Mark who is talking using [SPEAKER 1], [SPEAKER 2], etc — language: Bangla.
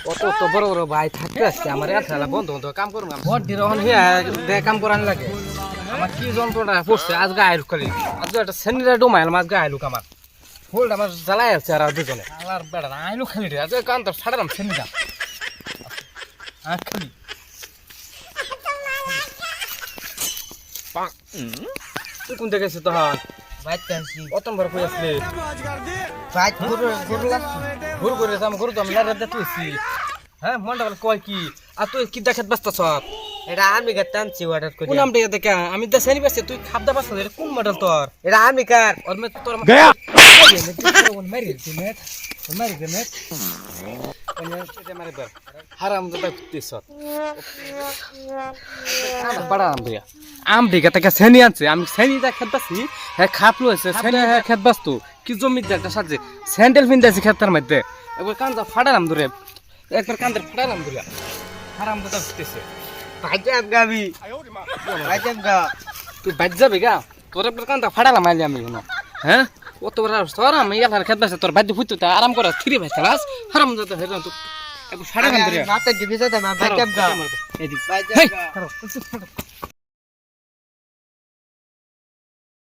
[SPEAKER 1] কত তো বড় বড় ভাই থাকতে আসছে আমার এলা বন্ধু বন্ধু কাম করুন ভোট দিয়ে রহন হিয়া কাম করান লাগে আমার কি যন্ত্রটা পড়ছে আজ গায়ে আলুক খালি আজ একটা সেনিরা ডোমাইল মাছ গায়ে আলুক আমার ফুলটা আমার জ্বালাই আছে আর দুজনে আলার বেড়া আইলু খালি রে আজ কান তো ছাড়ালাম সেনিরা খালি তুই কোন থেকে গেছিস তখন
[SPEAKER 2] বাইতে আনছি
[SPEAKER 1] প্রথমবার কই আসলি
[SPEAKER 2] বাইত গরু লাগছি
[SPEAKER 1] ঘুর করে যাম ঘুর তো আমি লারে তুইছি হ্যাঁ মনটা কয় কি আর তুই কি দেখত ব্যস্ত সব
[SPEAKER 2] এটা আমি কার টানছি অর্ডার করি
[SPEAKER 1] কোন নামটা দেখে আমি তো সেনি পাচ্ছি তুই খাবদা পাচ্ছ কোন মডেল তোর
[SPEAKER 2] এটা আমি কার
[SPEAKER 1] और मैं तो
[SPEAKER 3] गया
[SPEAKER 1] मेरी टीममेट मेरी टीममेट हराम दादा कुत्तीसत बड़ा आम दिया आम दिया तक सेनी आनছে আমি সেনিটা খেতবাছি হ্যাঁ খাপলো আছে সেনি হ্যাঁ খেতবাস্তু কি জমি একটা সাজে স্যান্ডেল পিনদাছি খেতার মধ্যে একবার কান্দা ফাড়ালাম ধরে একবার কান্দা ফাড়ালাম ধরে হারাম দাদা কুত্তিছে
[SPEAKER 2] বাইতে গাবি বাইতে গা
[SPEAKER 1] তুই বাইর যাবি গা তোর একবার কান্দা ফাড়ালাম আইলি আমি হ্যাঁ ও তো বড় তোর আমি ইয়ার খেতবাছে তোর বাইতে ফুটতে আরাম করে থ্রি ভাই চালাস হারাম দাদা হেরাম তো একবার ফাড়ালাম ধরে
[SPEAKER 2] নাতে দিবি যা না বাইতে গা
[SPEAKER 1] এদিক
[SPEAKER 2] বাইতে
[SPEAKER 1] হেই
[SPEAKER 2] গা